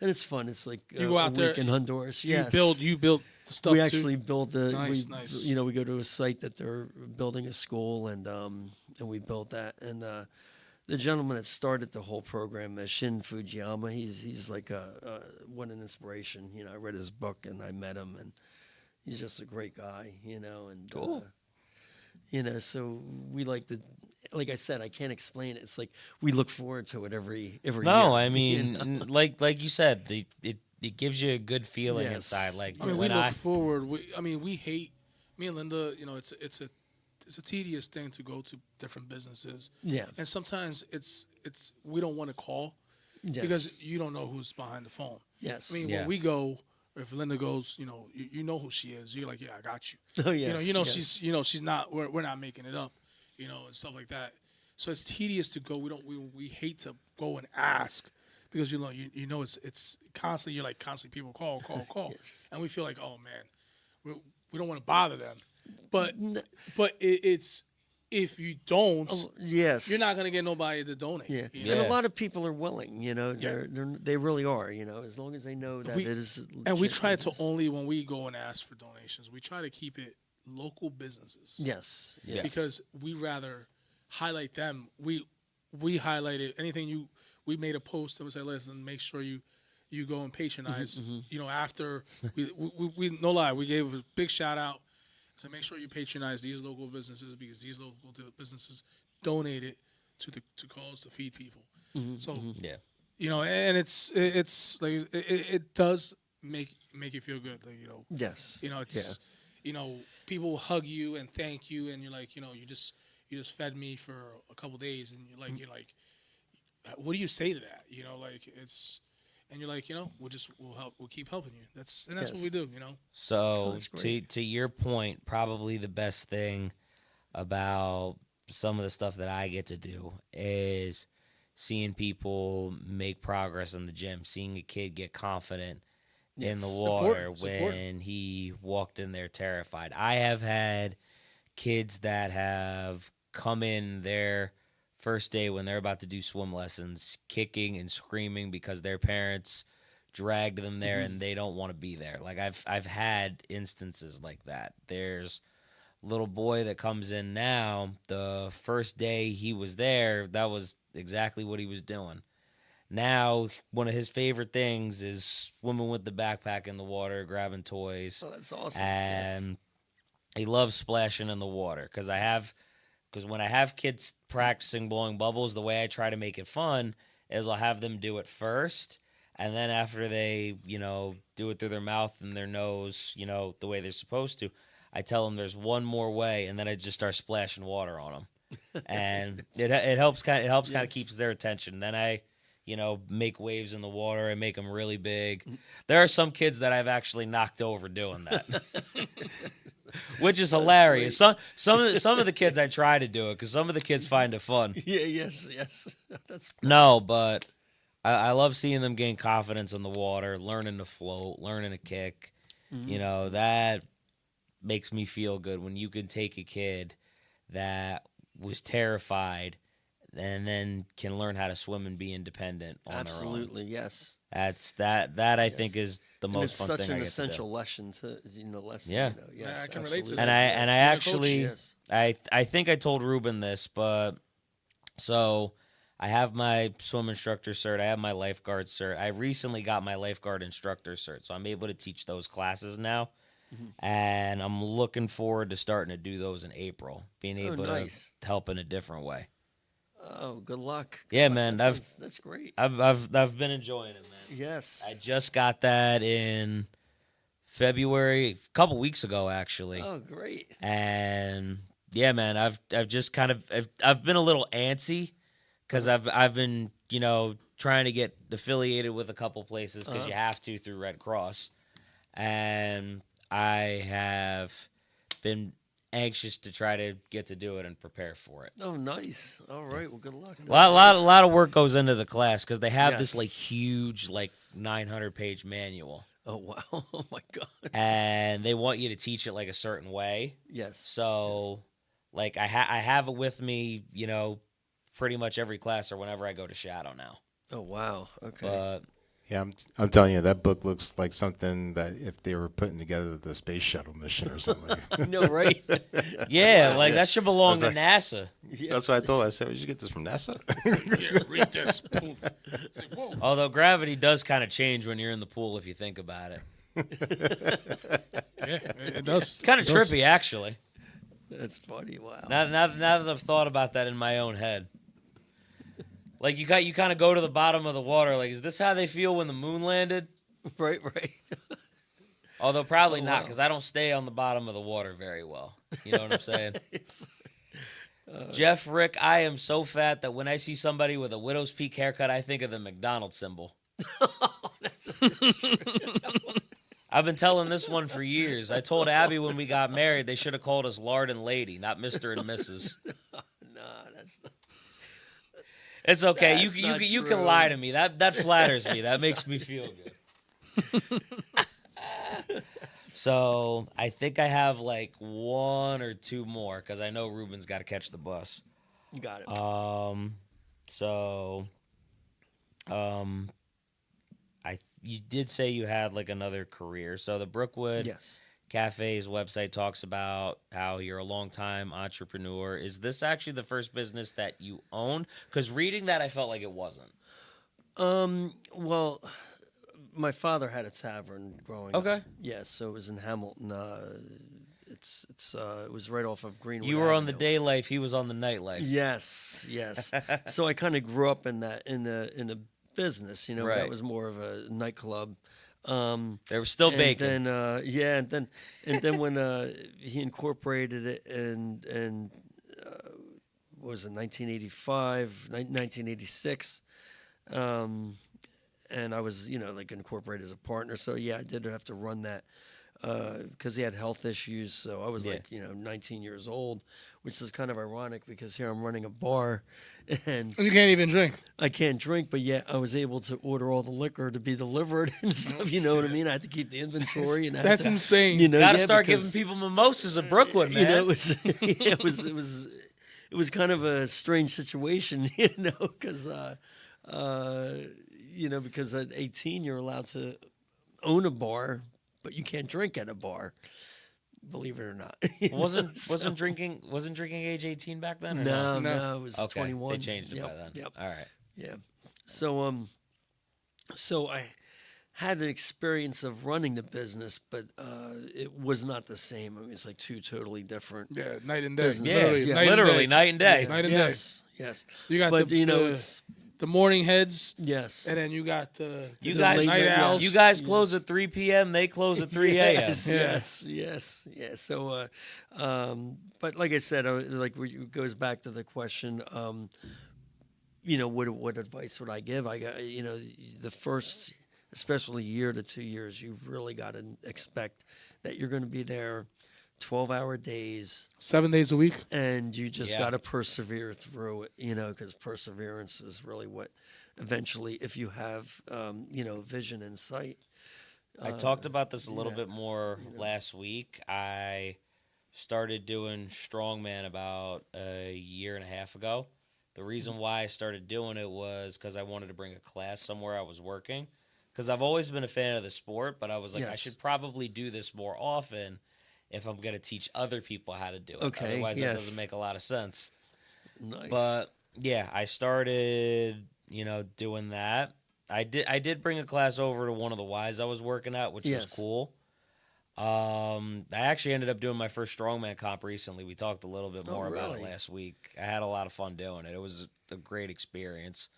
it's fun. It's like You go out a there, week in Honduras. You Yes. build the stuff We too? actually build the. Nice, we, nice. We go to a site that they're building a school, and we built that. And the gentleman that started the whole program, Shin Fujiyama, he's like what an inspiration. I read his book and I met him, and he's just a great guy. And Cool. So we like to. Like I said, I can't explain it. It's like we look forward to it every year. No, I mean, like you said, it gives you a good feeling Yes. inside. Like I mean, we when look forward. We hate. Me and Linda, it's a tedious thing to go to different businesses, Yeah. and sometimes it's we don't want to call Yes. because you don't know who's behind the phone. Yes. I mean, Yeah. when we go, if Linda goes, you know who she is. You're like, yeah, I got you. Oh yes. You know yes. she's she's not. We're not making it up. And stuff like that. So it's tedious to go. We hate to go and ask because you know it's constantly, you're like constantly people call, Yes. and we feel like, oh man, we don't want to bother them, but it's if you don't, Yes. you're not gonna get nobody to donate. Yeah. you know? And a Yeah. lot of people are willing, they really are, as long as they know that We- it is. And we try to legitimate. only, when we go and ask for donations, we try to keep it local businesses. Yes. Yes. Because we rather highlight them. We highlighted anything we made a post and we said, listen, make sure you go and patronize. After we no lie, we gave a big shout out. So make sure you patronize these local businesses because these local businesses donated to cause to feed people. So Yeah. and it's like it does make you feel good. Like, Yes. it's people hug you and thank you, and you're like, you just fed me for a couple days, and you're like, what do you say to that? And you're like, we'll keep helping you. That's what Yes. we do. So that's great. to your point, probably the best thing about some of the stuff that I get to do is seeing people make progress in the gym, seeing a kid get confident in the Yes. water It's important. when he walked in there terrified. I have had kids that have come in their first day when they're about to do swim lessons kicking and screaming because their parents dragged them there and they don't want to be there. Like I've had instances like that. There's a little boy that comes in now. The first day he was there, that was exactly what he was doing. Now, one of his favorite things is swimming with the backpack in the water, grabbing toys. Oh, that's awesome. And he loves splashing in the water because when I have kids practicing blowing bubbles, the way I try to make it fun is I'll have them do it first, and then after they, do it through their mouth and their nose, the way they're supposed to, I tell them there's one more way, and then I just start splashing water on them, and it helps kind of Yes. keeps their attention. Then I make waves in the water and make them really big. There are some kids that I've actually knocked over doing that, which is hilarious. Some of the kids I try to do it because some of the kids find it fun. Yeah. Yes. That's No, but I love seeing them gain confidence in the water, learning to float, learning to kick. That makes me feel good when you can take a kid that was terrified and then can learn how to swim and be independent on absolutely their own. yes. That I think is the And most it's fun such thing an I get essential to do. lesson to lesson. Yeah. Yes, I can relate to absolutely. that. And I Yes. actually Yes. I think I told Ruben this, but so I have my swim instructor cert, I have my lifeguard cert. I recently got my lifeguard instructor cert, so I'm able to teach those classes now. And I'm looking forward to starting to do those in April, being able nice. to help in a different way. Oh, good luck. Yeah, Good luck. man, That's great. I've been enjoying it, man. Yes. I just got that in February, a couple weeks ago actually. Oh, great. And yeah, man, I've just kind of I've been a little antsy because I've been trying to get affiliated with a couple places because you have to through Red Cross, and I have been anxious to try to get to do it and prepare for it. Oh, nice. All right. Well, good luck. A lot of work goes into the class because they have this Yes. like huge 900-page manual, Oh, wow. Oh, my God. and they want you to teach it like a certain way. Yes. So, like, I have it with me, pretty much every class or whenever I go to Shadow now. Oh, wow. Okay. But Yeah, I'm telling you, that book looks like something that if they were putting together the space shuttle mission or something. no, right? yeah, like that should belong to like- NASA. That's what I told her. I said, "Did you get this from NASA?" Yeah, read this. Poof. It's like, whoa. Although gravity does kind of change when you're in the pool if you think about it. Yeah, it does. It's kind of trippy, actually. That's funny. Wow. Now that I've thought about that in my own head. Like you kind of go to the bottom of the water. Like, is this how they feel when the moon landed? Right. Although probably Oh, not, wow. because I don't stay on the bottom of the water very well. You know what I'm saying? Jeff, Rick, I am so fat that when I see somebody with a widow's peak haircut, I think of the McDonald's symbol. That's I've been telling this one for years. I told Abby when we got married they should have called us Lard and Lady, not Mr. and Mrs. nah. That's It's okay. That's You not can true. lie to me. That flatters me. That makes me feel good. So I think I have like one or two more because I know Ruben's got to catch the bus. You got it. So, you did say you had like another career. So the Brookwood Yes. Cafe's website talks about how you're a longtime entrepreneur. Is this actually the first business that you own? Because reading that, I felt like it wasn't. Well, my father had a tavern growing Okay. up. Yes, so it was in Hamilton. It was right off of Greenwood. You were on the Avenue. day life. He was on the nightlife. Yes, yes. So I kind of grew up in the business. You know, Right. that was more of a nightclub. They were still and baking. then and then when he incorporated it and what was it 1985, 1986, and I was like incorporated as a partner. So yeah, I did have to run that because he had health issues. So I was Yeah. like 19 years old, which is kind of ironic because here I'm running a bar and You can't even drink. I can't drink, but yet I was able to order all the liquor to be delivered and stuff. You know what I mean? I had to keep the inventory, and I had That's to, insane. Gotta yeah, start because, giving people mimosas at Brookwood, man. it was, it was kind of a strange situation, because because at 18 you're allowed to own a bar, but you can't drink at a bar. Believe it or not, Wasn't drinking age 18 back then? Or no, No. it was Okay, 21. they changed it by Yep, then. Yep. All right. Yeah. So I had the experience of running the business, but it was not the same. I mean, it's like two totally different. Yeah, night and day. Business. Yeah, Yes, night literally and day. night and day. Night and Yes. Yes. You got But the it's the morning heads, yes. and then you got the You the guys, night owls. you guys close at 3 p.m. They close at 3 a.m. Yes, Yeah. yes. So, but like I said, it goes back to the question. What advice would I give? I got the first, especially year to 2 years, you really got to expect that you're going to be there 12-hour days, 7 days a week. and you just Yeah. got to persevere through it, because perseverance is really what eventually, if you have, vision and sight. I talked about this a little bit more last week. I started doing strongman about a year and a half ago. The reason why I started doing it was because I wanted to bring a class somewhere I was working. Because I've always been a fan of the sport, but I was like, I Yes. should probably do this more often if I'm going to teach other people how to do it. Okay, Otherwise, that yes. doesn't make a lot of sense. Nice. But yeah, I started, doing that. I did bring a class over to one of the Ys I was working at, which was Yes. cool. I actually ended up doing my first strongman comp recently. We talked a little bit more about it really? last week. I had a lot of fun doing it. It was a great experience.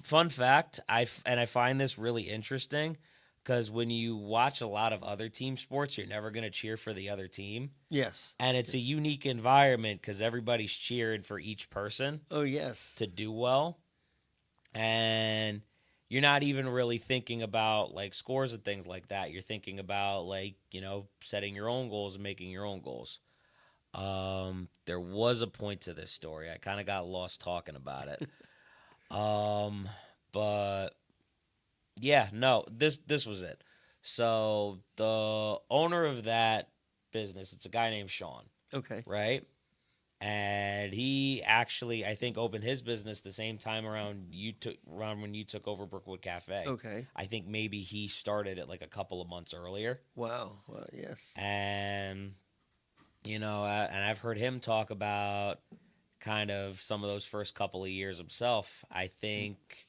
Fun fact, I find this really interesting because when you watch a lot of other team sports, you're never going to cheer for the other team. yes. And it's a unique environment because everybody's cheering for each person Oh, yes. to do well. And you're not even really thinking about like scores and things like that. You're thinking about like, setting your own goals and making your own goals. There was a point to this story. I kind of got lost talking about it. But yeah, no, this was it. So the owner of that business, it's a guy named Sean, Okay. right? And he actually, I think, opened his business the same time around when you took over Brookwood Cafe. Okay. I think maybe he started it like a couple of months earlier. Wow. Well, yes. And and I've heard him talk about kind of some of those first couple of years himself. I think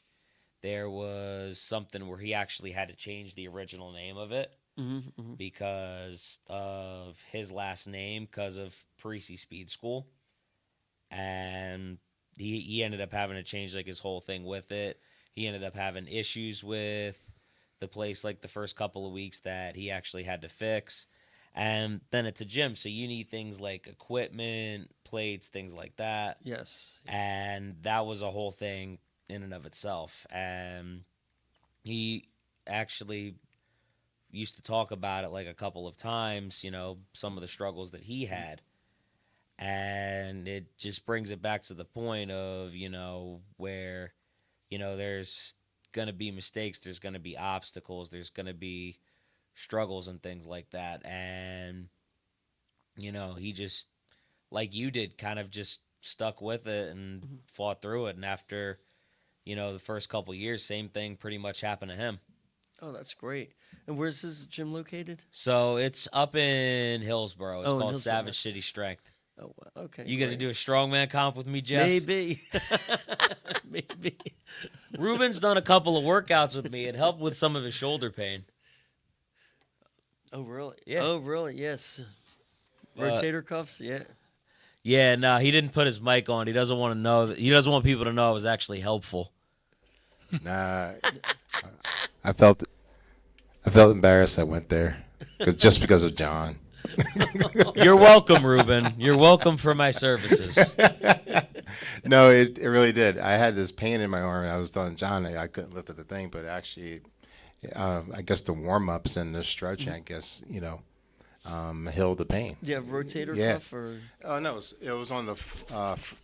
there was something where he actually had to change the original name of it because of his last name, because of Parisi Speed School. And he ended up having to change like his whole thing with it. He ended up having issues with the place like the first couple of weeks that he actually had to fix. And then it's a gym, so you need things like equipment, plates, things like that. Yes. And that was a whole thing in and of itself. And he actually used to talk about it like a couple of times, some of the struggles that he had. And it just brings it back to the point of, where, there's going to be mistakes, there's going to be obstacles, there's going to be struggles and things like that. And, he just, like you did, kind of just stuck with it and fought through it. And after, the first couple years, same thing pretty much happened to him. Oh, that's great. And where's this gym located? So it's up in Hillsborough. It's In called Hillsborough. Savage City Strength. Oh, wow. Okay. You got to great. do a strongman comp with me, Jeff? Maybe. Maybe. Ruben's done a couple of workouts with me. It helped with some of his shoulder pain. Oh, really? Yeah. Oh, really? Yes. Rotator cuffs? Yeah. Yeah, no, he didn't put his mic on. He doesn't want to know that. He doesn't want people to know it was actually helpful. Nah, I felt embarrassed I went there just because of John. You're welcome, Ruben. You're welcome for my services. No, it really did. I had this pain in my arm, and I was telling John I couldn't lift up the thing, but actually, I guess the warm-ups and the stretching, I guess, healed the pain. Yeah, rotator Yeah. cuff or? Oh, no, it was on the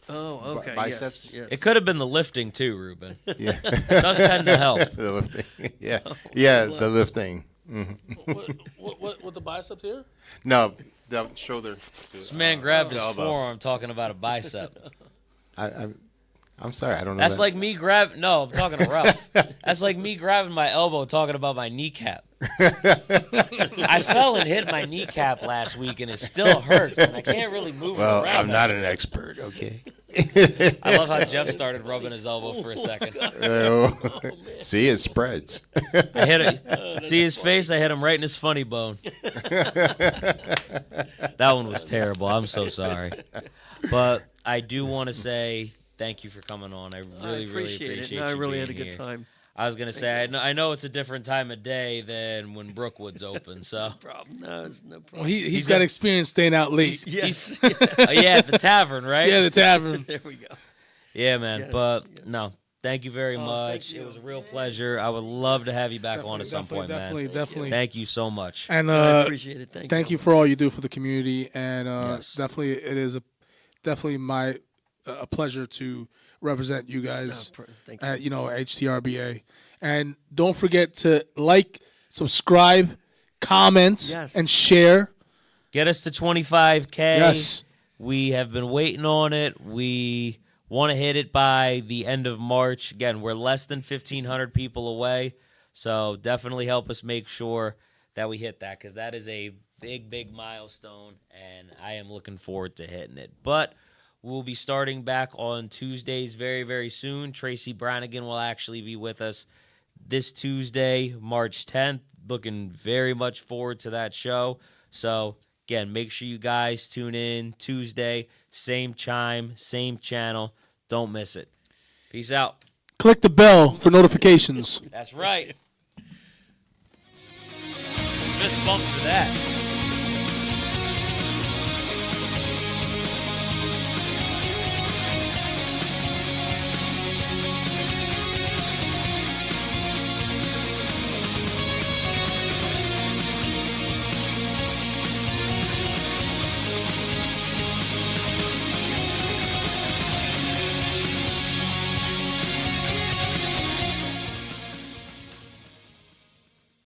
Oh, okay. biceps. Yes. It could have been the lifting too, Ruben. Yeah. It does tend to help. The lifting. Yeah. Yeah, the lifting. What the biceps here? No, the shoulder. This man grabbed his elbow. forearm talking about a bicep. I'm sorry, I don't know. That's that. like me grabbing. No, I'm talking to Ralph. That's like me grabbing my elbow talking about my kneecap. I fell and hit my kneecap last week, and it still hurts, and I can't really move it Well, around. I'm not an expert, okay? I love how Jeff started rubbing his elbow for a second. See, it spreads. I hit it. See his face? I hit him right in his funny bone. That one was terrible. I'm so sorry. But I do want to say thank you for coming on. I really appreciate it. you No, I really had a being good here. time. I was going to say, I know it's a different time of day than when Brookwood's open, so. No problem. No, it's no Well, problem. he's got experience staying out late. Yes. Oh, yeah, at the tavern, right? Yeah, the tavern. There we go. Yeah, man. Yes, but, yes. no, thank you very Oh, much. thank you. It was a real pleasure. I would love to have you back on at some point, definitely, man. definitely. Thank you so much. And I appreciate it. thank you for all you do for the community, and Yes. definitely it is definitely a pleasure to represent you guys Thank you. at HTRBA. And don't forget to like, subscribe, comment, Yes. and share. Get us to 25K. Yes. We have been waiting on it. We want to hit it by the end of March. Again, we're less than 1,500 people away. So definitely help us make sure that we hit that, because that is a big milestone, and I am looking forward to hitting it. But we'll be starting back on Tuesdays very, very soon. Tracy Brannigan will actually be with us this Tuesday, March 10th. Looking very much forward to that show. So, again, make sure you guys tune in Tuesday, same time, same channel. Don't miss it. Peace out. Click the bell for notifications. That's right. Fist bump for that.